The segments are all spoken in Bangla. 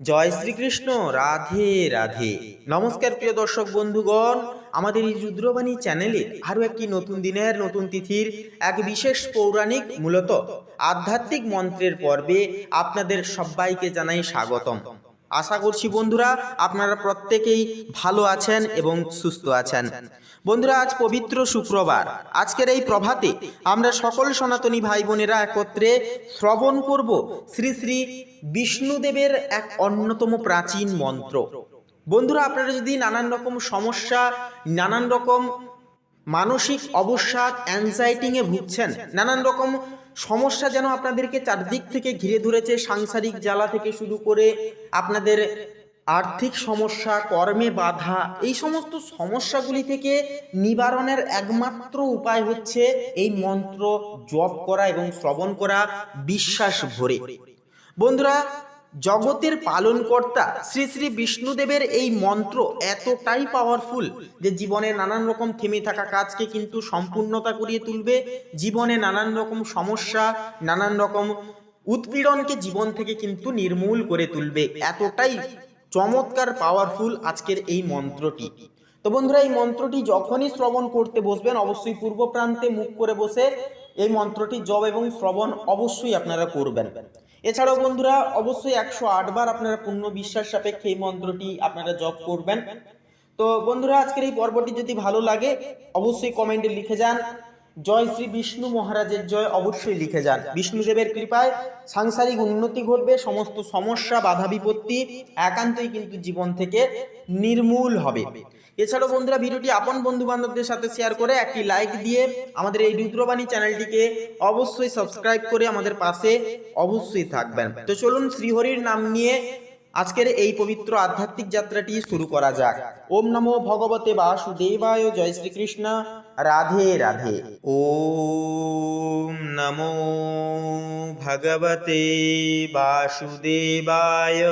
জয় শ্রীকৃষ্ণ। রাধে রাধে। নমস্কার প্রিয় দর্শক বন্ধুগণ, আমাদের এই রুদ্রবাণী চ্যানেলে আরও একটি নতুন দিনের নতুন তিথির এক বিশেষ পৌরাণিক মূলত আধ্যাত্মিক মন্ত্রের পর্বে আপনাদের সবাইকে জানাই স্বাগতম। আশা করছি বন্ধুরা আপনারা প্রত্যেকেই ভালো আছেন এবং সুস্থ আছেন। বন্ধুরা, আজ পবিত্র শুক্রবার। আজকের এই প্রভাতে আমরা সকল সনাতনী ভাই বোনেরা একত্রে শ্রবণ করব শ্রী শ্রী বিষ্ণুদেবের এক অন্যতম প্রাচীন মন্ত্র। বন্ধুরা, আপনারা যদি নানান রকম সমস্যা, নানান রকম মানসিক অবসাদ, অ্যাংজাইটিংয়ে ভুগছেন, নানান রকম সমস্যা যেন আপনাদেরকে চারদিক থেকে ঘিরে ধরেছে, সাংসারিক জ্বালা থেকে শুরু করে আপনাদের আর্থিক সমস্যা, কর্মে বাধা, এই সমস্ত সমস্যাগুলি থেকে নিবারণের একমাত্র উপায় হচ্ছে এই মন্ত্র জপ করা এবং শ্রবণ করা বিশ্বাস ভরে। বন্ধুরা, জগতের পালনকর্তা শ্রী শ্রী বিষ্ণুদেবের এই মন্ত্র এতটাই পাওয়ারফুল যে জীবনে নানান রকম থেমে থাকা কাজকে কিন্তু সম্পূর্ণতা করিয়ে তুলবে, জীবনে নানান রকম সমস্যা, নানান রকম উৎপীড়নকে জীবন থেকে কিন্তু নির্মূল করে তুলবে। এতটাই চমৎকার পাওয়ারফুল আজকের এই মন্ত্রটি। তো বন্ধুরা, এই মন্ত্রটি যখনই শ্রবণ করতে বসবেন অবশ্যই পূর্ব প্রান্তে মুখ করে বসে এই মন্ত্রটি জপ এবং শ্রবণ অবশ্যই আপনারা করবেন। এছাড়াও বন্ধুরা, অবশ্যই 108 বার আপনারা পূর্ণ বিশ্বাস সাপেক্ষে এই মন্ত্রটি আপনারা জপ করবেন। তো বন্ধুরা, আজকের এই পর্বটি যদি ভালো লাগে অবশ্যই কমেন্টে লিখে যান জয় শ্রী বিষ্ণু মহারাজের জয়, অবশ্যই লিখে যান। বিষ্ণুদেবের কৃপায় সাংসারিক উন্নতি ঘটবে, সমস্ত সমস্যা, বাধা বিপত্তি একান্তই কিন্তু জীবন থেকে নির্মূল হবে। এছাড়াও বন্ধুরা, ভিডিওটি আপন বন্ধু বান্ধবদের সাথে শেয়ার করে একটি লাইক দিয়ে আমাদের এই রুদ্রবাণী চ্যানেলটিকে অবশ্যই সাবস্ক্রাইব করে আমাদের পাশে অবশ্যই থাকবেন। তো চলুন শ্রীহরির নাম নিয়ে আজকের এই পবিত্র আধ্যাত্মিক যাত্রাটি শুরু করা যাক। ওম নমো ভগবতে বাসুদেবায়। জয় শ্রীকৃষ্ণ। রাধে রাধে। ওম নমো ভগবতে বাসুদেবায়।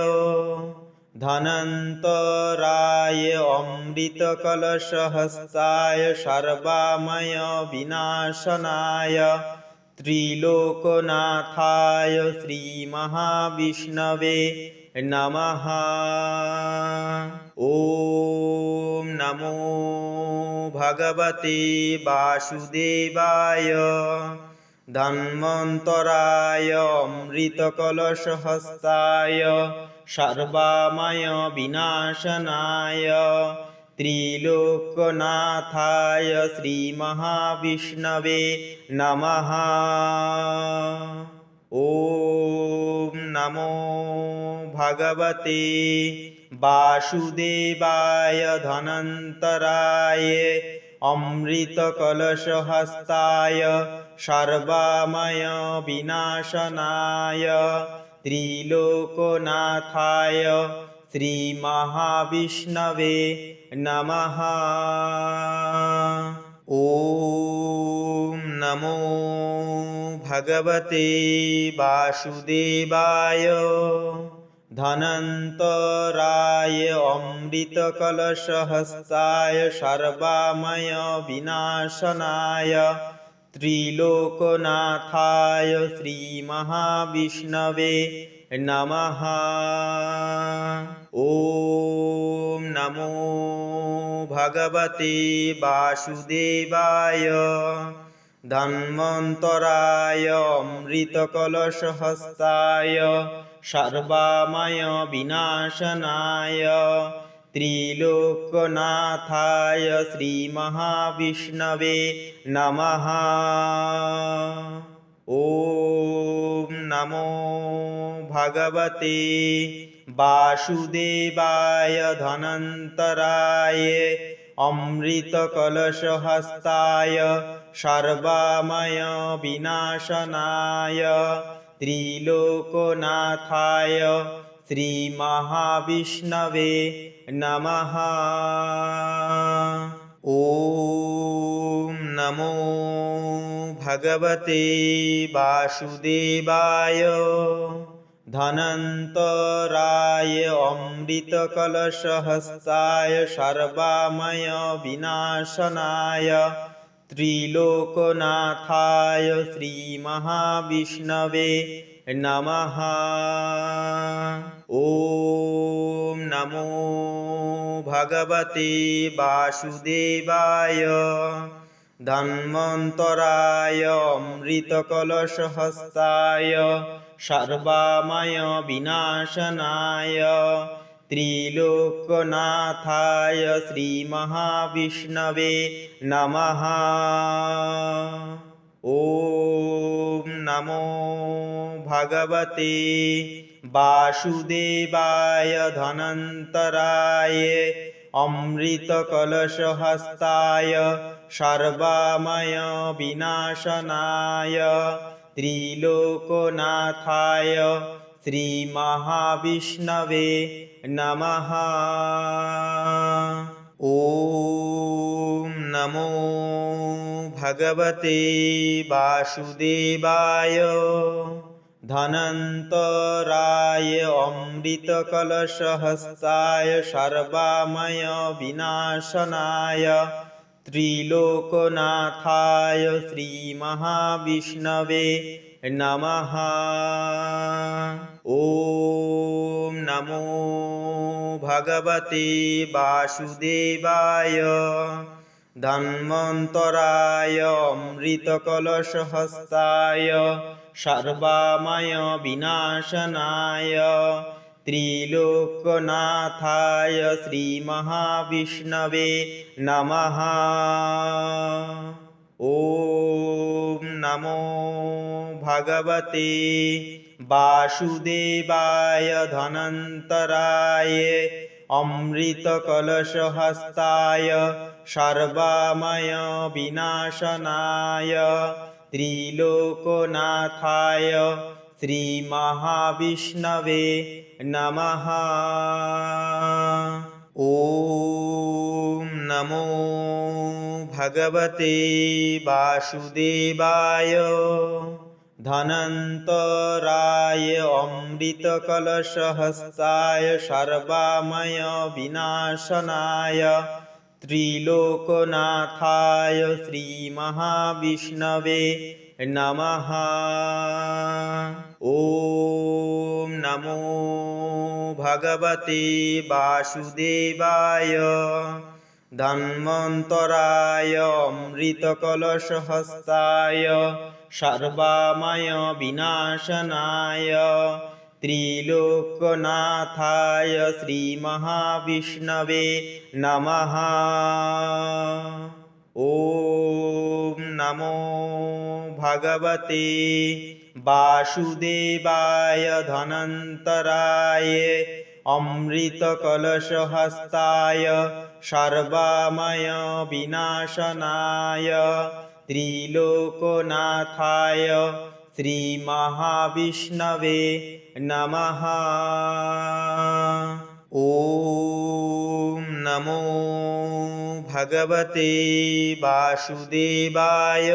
ধনন্তরায় অমৃত কলশহস্তায় সর্বাময় বিনাশনায় ত্রিলোকনাথায় শ্রী মহাবিষ্ণবে নমঃ। ওম নমো ভগবতে বাসুদেবায়। ধন্বন্তরায় অমৃত কলশহস্তায় সর্বাময় বিনাশনায় ত্রিলোকনাথায় শ্রী মহাবিষ্ণবে নমঃ। ওম নমো ভগবতে বাসুদেবায়। ধনন্তরায় অমৃত কলশহস্তায় সর্বাময় বিনাশনায় ত্রিলোকনাথায় শ্রী মহাবিষ্ণবে নমঃ। ওম নমো ভগবতে বাসুদেবায়। ধনন্তরায় অমৃত কলশহস্তায় সর্বাময় বিনাশনায় ত্রিলোকনাথায় শ্রী মহাবিষ্ণবে নমঃ। ওম নমো ভগবতে বাসুদেবায়। ধন্বন্তরায় অমৃত কলশহস্তায় সর্বাময় বিনাশনায় ত্রিলোকনাথায় শ্রী মহাবিষ্ণবে নমঃ। ওম নমো ভগবতে বাসুদেবায়। ধনন্তরায় অমৃত কলশহস্তায় সর্বাময় বিনাশনায় ত্রিলোকনাথায় শ্রী মহাবিষ্ণবে নমঃ। ওম নমো ভগবতে বাসুদেবায়। ধনন্তরায় অমৃত কলশহস্তায় সর্বাময় বিনাশনায় ত্রিলোকনাথায় শ্রী মহাবিষ্ণবে নমঃ। ওম নমো ভগবতে বাসুদেবায়। ধন্বন্তরায় অমৃতকলশহস্তায় সর্বাময় বিনাশনায় ত্রিলোকনাথায় শ্রীমহাবিষ্ণবে নমঃ। ওম নমো ভগবতে বাসুদেবায় ধনন্তরায় অমৃতকলশহস্তায় সর্বাময় বিনাশনায় ত্রিলোকনাথায় শ্রীমহাবিষ্ণবে নমঃ। ওম নমো ভগবতে বাসুদেবায় ধনন্তরায় অমৃতকলশহস্তায় সর্বাময় বিনাশনায় ত্রিলোকনাথায় শ্রীমহাবিষ্ণবে নমঃ। ওম নমো ভগবতে বাসুদেবায় ধন্বন্তরায় অমৃতকলশহস্তায় সর্বাময় বিনাশনায় ত্রিলোকনাথায় শ্রীমহাবিষ্ণবে নমঃ। ওম নমো ভগবতে বাসুদেবায় ধনন্তরায় অমৃতকলশহস্তায় সর্বাময় বিনাশনায় ত্রিলোকনাথায় শ্রীমহাবিষ্ণবে নমঃ। ওম নমো ভগবতে বাসুদেবায় ধনন্তরায় অমৃতকলশহস্তায় সর্বাময় বিনাশনায় ত্রিলোকনাথায় শ্রীমহাবিষ্ণবে নমঃ। ওম নমো ভগবতে বাসুদেবায় ধন্বন্তরায় অমৃতকলশহস্তায় সর্বাময় বিনাশনায় ত্রিলোকনাথায় শ্রীমহাবিষ্ণবে নমঃ। ওম নমো ভগবতে বাসুদেবায় ধনন্তরায় অমৃতকলশহস্তায় সর্বাময় বিনাশনায় ত্রিলোকনাথায় শ্রীমহাবিষ্ণবে নমঃ। ওম নমো ভগবতে বাসুদেবায়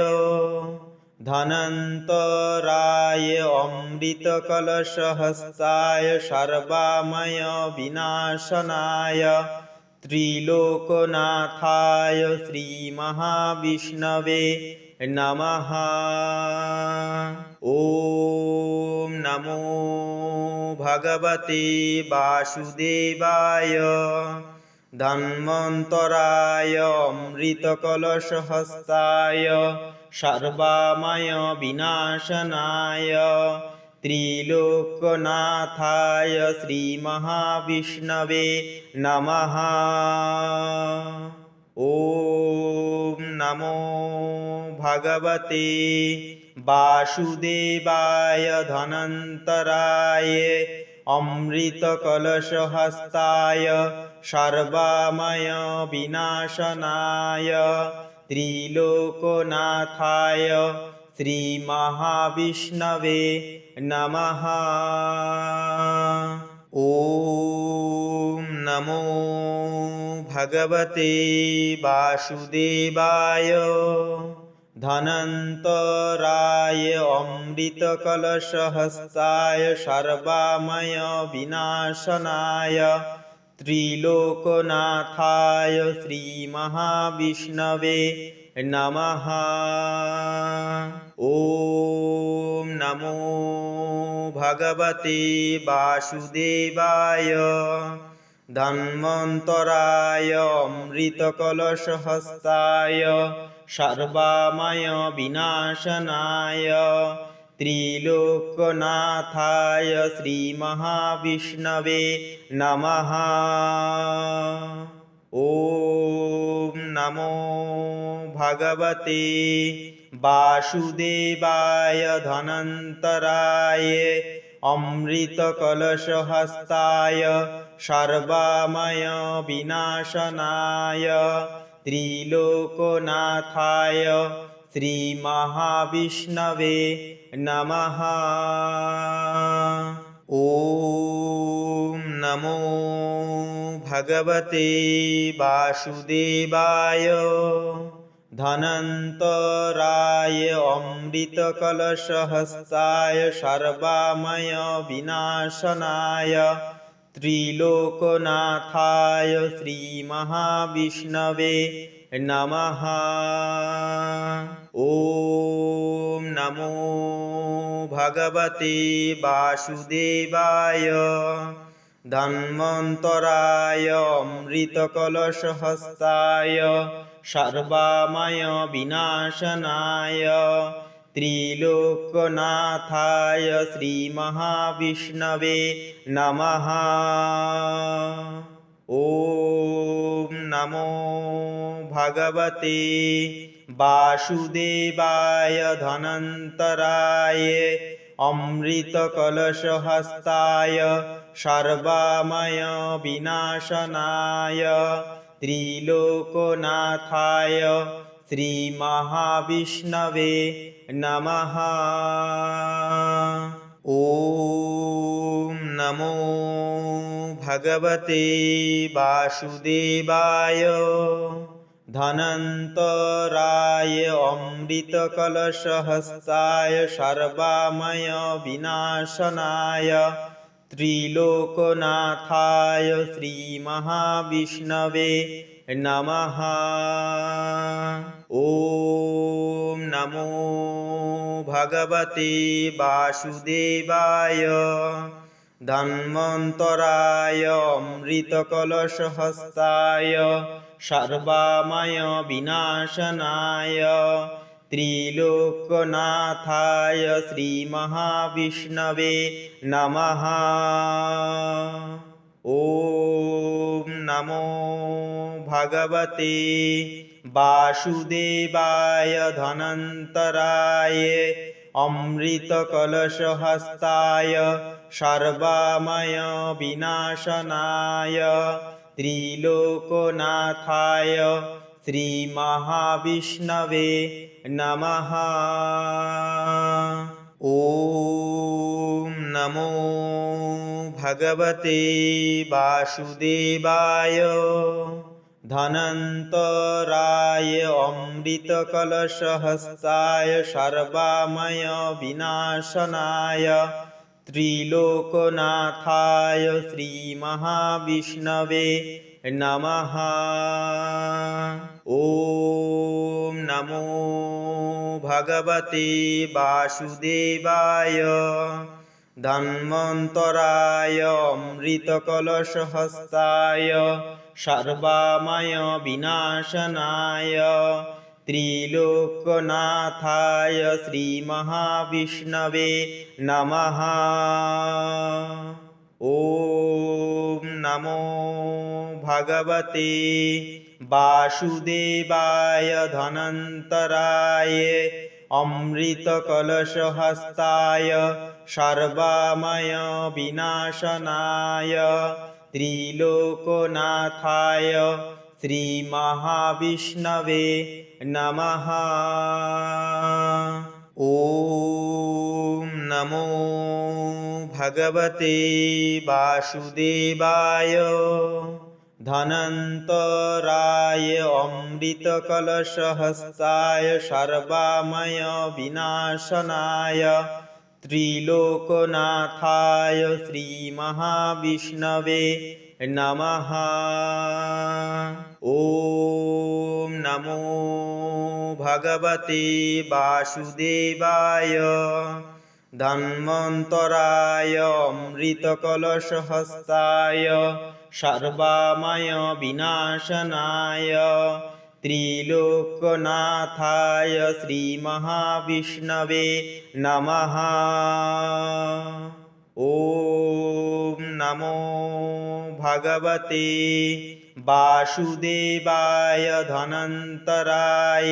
ধনন্তরায় অমৃতকলশহস্তায় সর্বাময় বিনাশনায় ত্রিলোকনাথায় শ্রীমহাবিষ্ণবে নমঃ। ওম নমো ভগবতে বাসুদেবায় ধন্বন্তরায় অমৃতকলশহস্তায় সর্বাময় বিনাশনায় ত্রিলোকনাথায় শ্রীমহাবিষ্ণবে নমঃ। ওম নমো ভগবতে বাসুদেবায় ধনন্তরায় অমৃতকলশহস্তায় সর্বাময় বিনাশনায় ত্রিলোকনাথায় শ্রীমহাবিষ্ণবে নমঃ। ওম নমো ভগবতে বাসুদেবায় ধনন্তরায় অমৃতকলশহস্তায় সর্বাময় বিনাশনায় ত্রিলোকনাথায় শ্রীমহাবিষ্ণবে नमः। ॐ नमो भगवते वासुदेवाय धन्वन्तराय अमृतकलशहस्ताय सर्वमय विनाशनाय त्रिलोकनाथाय श्रीमहाविष्णवे नमः। ॐ नमो भगवते वासुदेवाय धनन्तराय अमृतकलशहस्ताय सर्वमय विनाशनाय त्रिलोकनाथाय श्रीमहाविष्णवे नमः। ॐ नमो भगवते वासुदेवाय धनन्तराय अमृतकलशहस्ताय सर्वमय विनाशनाय त्रिलोकनाथाय श्रीमहाविष्णवे नमः। ॐ नमो भगवते वासुदेवाय धन्वन्तराय अमृतकलशहस्ताय सर्वमय विनाशनाय त्रिलोकनाथाय श्रीमहाविष्णवे नमः। ॐ नमो भगवते वासुदेवाय धनन्तराय अमृतकलशहस्ताय सर्वमय विनाशनाय त्रिलोकनाथाय श्रीमहाविष्णवे नमः। ॐ नमो भगवते वासुदेवाय धनन्तराय अमृतकलशहस्ताय सर्वमय विनाशनाय त्रिलोकनाथाय श्रीमहाविष्णवे नमः। ॐ नमो भगवते वासुदेवाय धन्वन्तराय अमृतकलशहस्ताय सर्वमय विनाशनाय त्रिलोकनाथाय श्रीमहाविष्णवे नमः। ॐ नमो भगवते वासुदेवाय धनन्तराय अमृतकलशहस्ताय सर्वमय विनाशनाय त्रिलोकनाथाय श्रीमहाविष्णवे नमः। ॐ नमो भगवते वासुदेवाय धनन्तराय अमृतकलशहस्ताय सर्वमय विनाशनाय त्रिलोकनाथाय श्रीमहाविष्णवे नमः। ॐ नमो भगवते वासुदेवाय धन्वन्तराय अमृतकलशहस्ताय सर्वमय विनाशनाय त्रिलोकनाथाय श्रीमहाविष्णवे नमः। ॐ नमो भगवते वासुदेवाय धनन्तराय अमृतकलशहस्ताय सर्वमय विनाशनाय त्रिलोकनाथाय श्रीमहाविष्णवे नमः। ॐ नमो भगवते वासुदेवाय धनन्तराय अमृतकलशहस्ताय सर्वमय विनाशनाय त्रिलोकनाथाय श्रीमहाविष्णवे नमः। ॐ नमो भगवते वासुदेवाय धन्वन्तराय अमृतकलशहस्ताय सर्वमय विनाशनाय त्रिलोकनाथाय श्रीमहाविष्णवे नमः। ॐ नमो भगवते वासुदेवाय धनन्तराय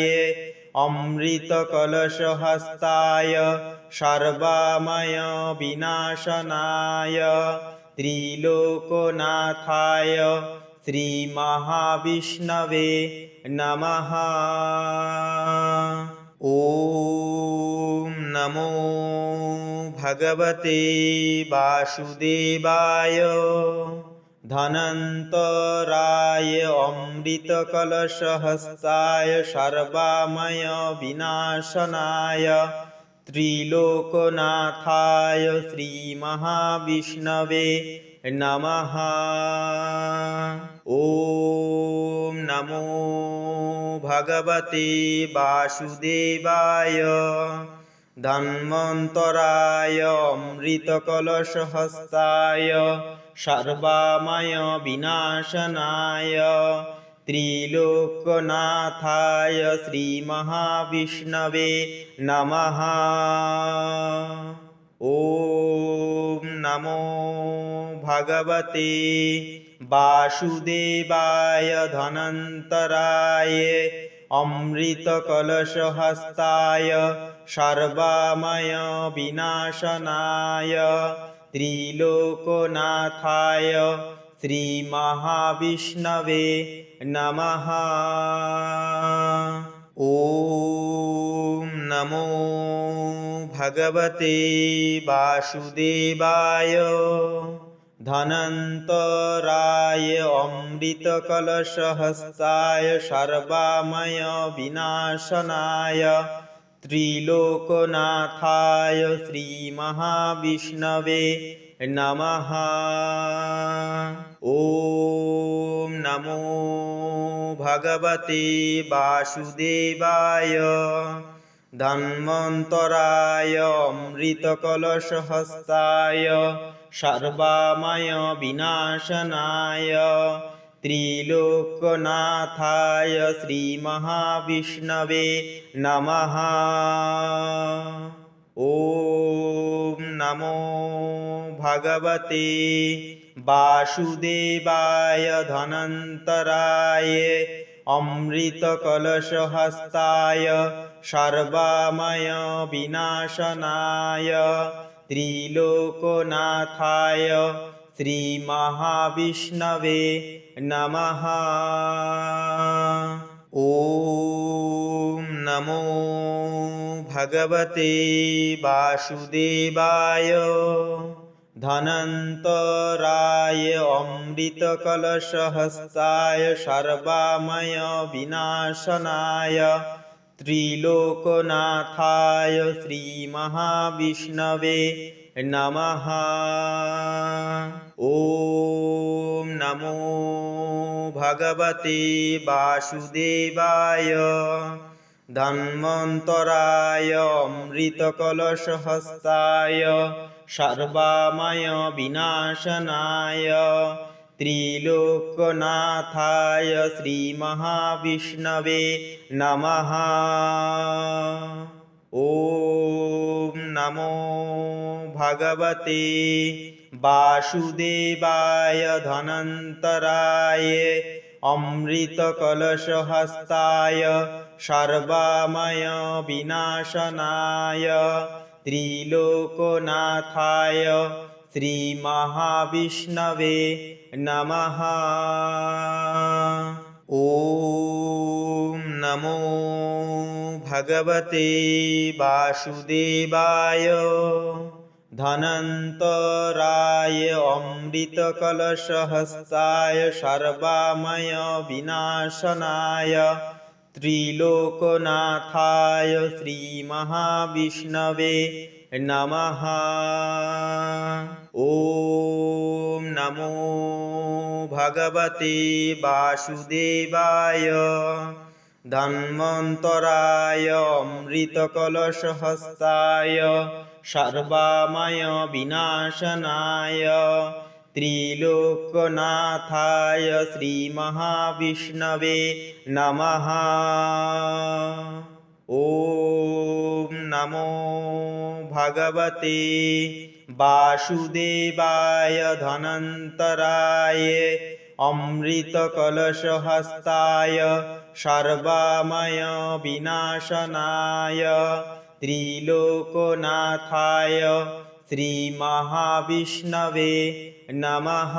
अमृतकलशहस्ताय सर्वमय विनाशनाय त्रिलोकनाथाय श्रीमहाविष्णवे नमः। ॐ नमो भगवते वासुदेवाय धनन्तराय अमृतकलशहस्ताय सर्वमय विनाशनाय त्रिलोकनाथाय श्रीमहाविष्णवे नमः। ॐ नमो भगवते वासुदेवाय धन्वन्तराय अमृतकलशहस्ताय सर्वमय विनाशनाय त्रिलोकनाथाय श्रीमहाविष्णवे नमः। ॐ नमो भगवते वासुदेवाय धनन्तराय अमृतकलशहस्ताय सर्वमय विनाशनाय त्रिलोकनाथाय श्रीमहाविष्णवे नमः। ॐ नमो भगवते वासुदेवाय धनन्तराय अमृतकलशहस्ताय सर्वमय विनाशनाय त्रिलोकनाथाय श्रीमहाविष्णवे नमः। ॐ नमो भगवते वासुदेवाय धन्वन्तराय अमृतकलशहस्ताय सर्वमय विनाशनाय त्रिलोकनाथाय श्रीमहाविष्णवे नमः। ॐ नमो भगवते वासुदेवाय धनन्तराय अमृतकलशहस्ताय सर्वमय विनाशनाय त्रिलोकनाथाय श्रीमहाविष्णवे नमः। ॐ नमो भगवते वासुदेवाय धनन्तराय अमृतकलशहस्ताय सर्वमय विनाशनाय त्रिलोकनाथाय श्रीमहाविष्णवे नमः। ॐ नमो भगवते वासुदेवाय धन्वन्तराय अमृतकलशहस्ताय सर्वमय विनाशनाय त्रिलोकनाथाय श्रीमहाविष्णवे नमः। ॐ नमो भगवते वासुदेवाय धनन्तराय अमृतकलशहस्ताय सर्वमय विनाशनाय त्रिलोकनाथाय श्रीमहाविष्णवे नमः। ॐ नमो भगवते वासुदेवाय धनन्तराय अमृतकलशहस्ताय सर्वमय विनाशनाय त्रिलोकनाथाय श्रीमहाविष्णवे नमः। ॐ नमो भगवते वासुदेवाय धन्वन्तराय अमृतकलशहस्ताय सर्वमय विनाशनाय त्रिलोकनाथाय श्रीमहाविष्णवे नमः। ॐ नमो भगवते वासुदेवाय धनन्तराय अमृतकलशहस्ताय सर्वमय विनाशनाय त्रिलोकनाथाय श्रीमहाविष्णवे नमः।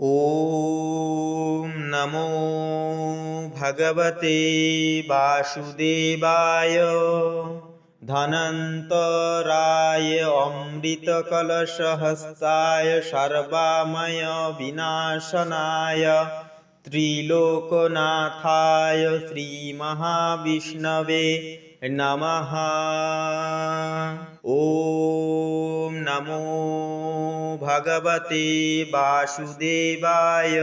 ॐ नमो भगवते वासुदेवाय धनन्तराय अमृतकलशहस्ताय सर्वमय विनाशनाय त्रिलोकनाथाय श्रीमहाविष्णवे नमः। ॐ नमो भगवते वासुदेवाय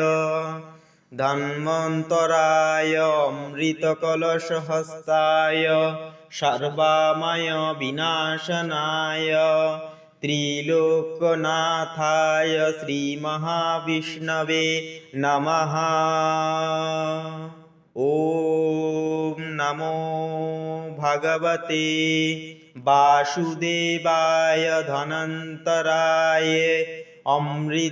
धन्वन्तराय अमृतकलशहस्ताय सर्वमय विनाशनाय त्रिलोकनाथाय श्रीमहाविष्णवे नमः। ॐ नमो भगवते वासुदेवाय धनन्तराय अमृतकलशहस्ताय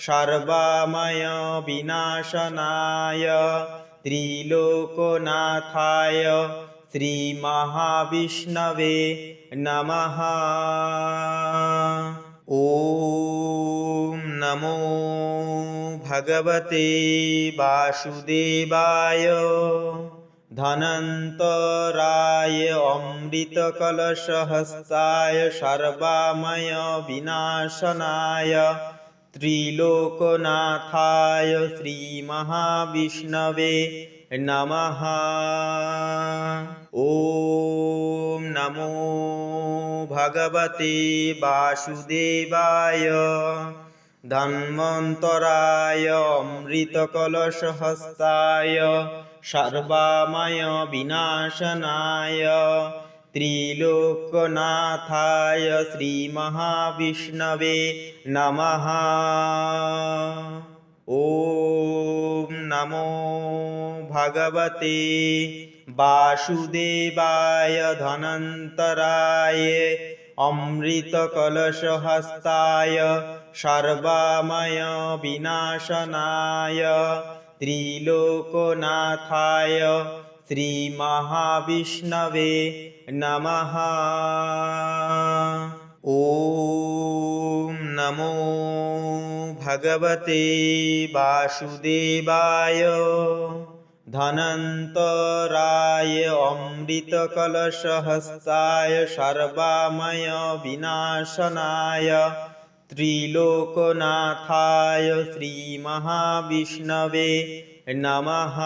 सर्वमय विनाशनाय त्रिलोकनाथाय श्रीमहाविष्णवे नमः। ॐ नमो भगवते वासुदेवाय धनन्तराय अमृतकलशहस्ताय सर्वमय विनाशनाय त्रिलोकनाथाय श्रीमहाविष्णवे नमः। ॐ नमो भगवते वासुदेवाय धन्वन्तराय अमृतकलशहस्ताय सर्वमय विनाशनाय त्रिलोकनाथाय श्रीमहाविष्णवे नमः। ॐ नमो भगवते वासुदेवाय धनन्तराय अमृतकलशहस्ताय सर्वमय विनाशनाय त्रिलोकनाथाय श्रीमहाविष्णवे नमः। ॐ नमो भगवते वासुदेवाय धनन्तराय अमृतकलशहस्ताय सर्वमय विनाशनाय त्रिलोकनाथाय श्रीमहाविष्णवे नमः।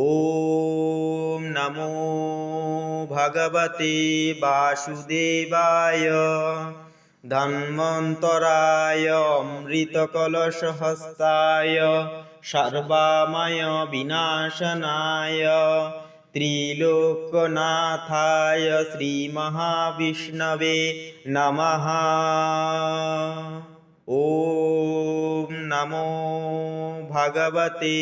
ॐ नमो भगवते वासुदेवाय धन्वन्तराय अमृतकलशहस्ताय सर्वमय विनाशनाय त्रिलोकनाथाय श्रीमहाविष्णवे नमः। ॐ नमो भगवते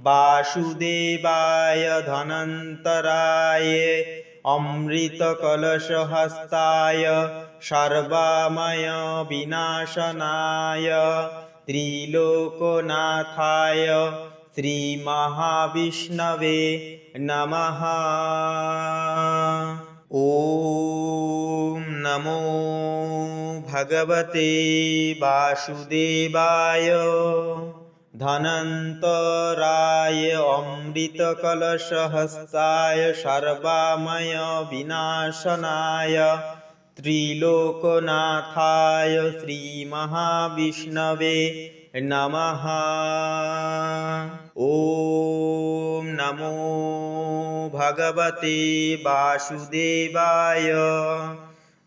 वासुदेवाय धनन्तराय अमृतकलशहस्ताय सर्वमय विनाशनाय त्रिलोकनाथाय श्रीमहाविष्णवे नमः। ॐ नमो भगवते वासुदेवाय धनन्तराय अमृतकलशहस्ताय सर्वमय विनाशनाय त्रिलोकनाथाय श्रीमहाविष्णवे নমঃ। ওম নমো ভগবতে বাসুদেবায়।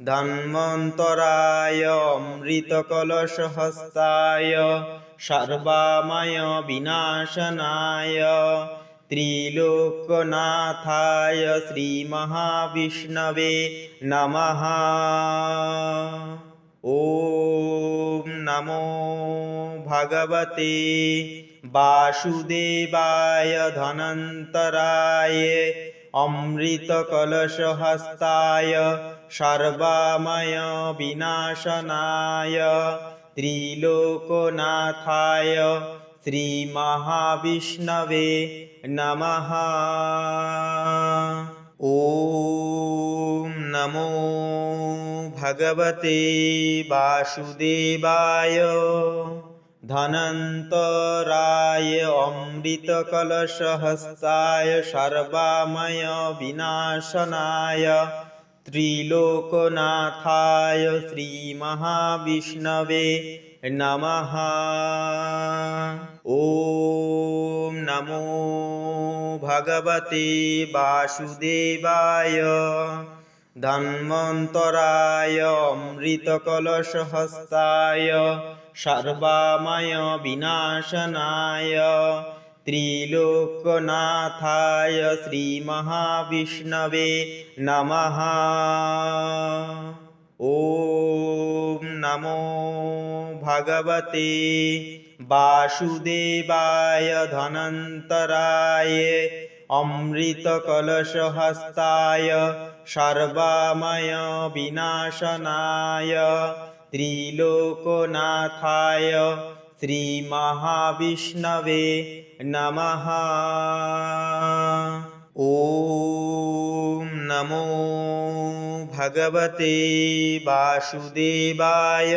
ধন্বন্তরায় অমৃতকলশহস্তায় সর্বাময় বিনাশনায় ত্রিলোকনাথায় শ্রীমহাবিষ্ণবে নমঃ। ওম নমো ভগবতে বাসুদেবায় ধনন্তরায় অমৃতকলশহস্তায় সর্বাময় বিনাশনায় ত্রিলোকনাথায় শ্রীমহাবিষ্ণবে নমঃ। ওম নমো ভগবতে বাসুদেবায় ধনন্তরায় অমৃতকলশহস্তায় সর্বাময় বিনাশনায় ত্রিলোকনাথায় শ্রীমহাবিষ্ণবে নমঃ। ওম নমো ভগবতে বাসুদেবায় ধন্বন্তরায় অমৃতকলশহস্তায় সর্বাময় বিনাশনায় ত্রিলোকনাথায় শ্রীমহাবিষ্ণবে নমঃ। ওম নমো ভগবতে বাসুদেবায় ধনন্তরায় অমৃতকলশহস্তায় সর্বাময় বিনাশনায় ত্রিলোকনাথায় শ্রীমহাবিষ্ণবে নমঃ। ওম নমো ভগবতে বাসুদেবায়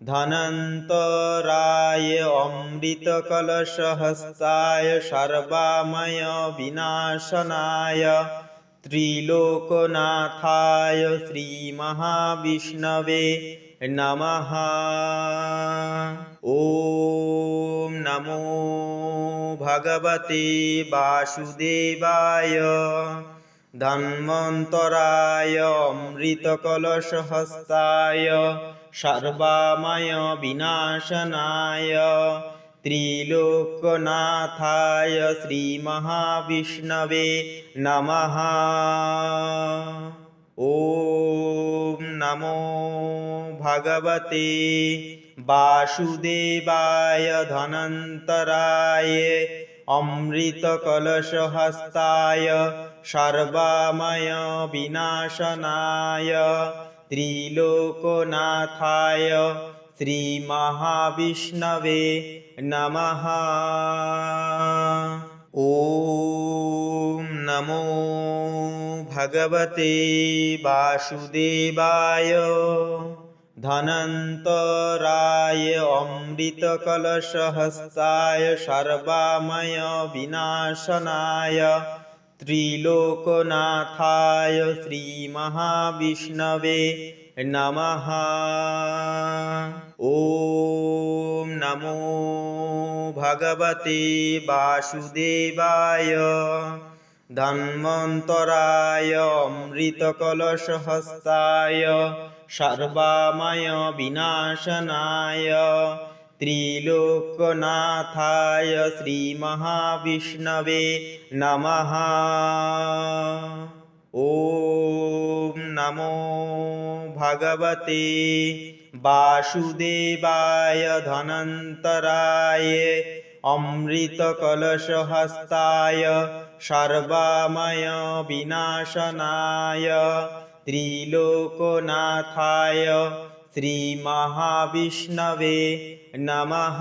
ধনন্তরায় অমৃতকলশহস্তায় সর্বাময় বিনাশনায় ত্রিলোকনাথায় শ্রীমহাবিষ্ণবে নমঃ। ওম নমো ভগবতে বাসুদেবায় ধন্বন্তরায় অমৃতকলশহস্তায় সর্বাময় বিনাশনায় ত্রিলোকনাথায় শ্রীমহাবিষ্ণবে নমঃ। ওম নমো ভগবতে বাসুদেবায় ধনন্তরায় অমৃতকলশহস্তায় সর্বাময় বিনাশনায় ত্রিলোকনাথায় শ্রীমহাবিষ্ণবে নমঃ। ওম নমো ভগবতে বাসুদেবায় ধনন্তরায় অমৃতকলশহস্তায় সর্বাময় বিনাশনায় ত্রিলোকনাথায় শ্রীমহাবিষ্ণবে নমঃ। ওম নমো ভগবতে বাসুদেবায় ধন্বন্তরায় অমৃতকলশহস্তায় সর্বাময় বিনাশনায় ত্রিলোকনাথায় শ্রীমহাবিষ্ণবে নমঃ। ওম নমো ভগবতে বাসুদেবায় ধনন্তরায় অমৃতকলশহস্তায় সর্বাময় বিনাশনায় ত্রিলোকনাথায় শ্রীমহাবিষ্ণবে নমঃ।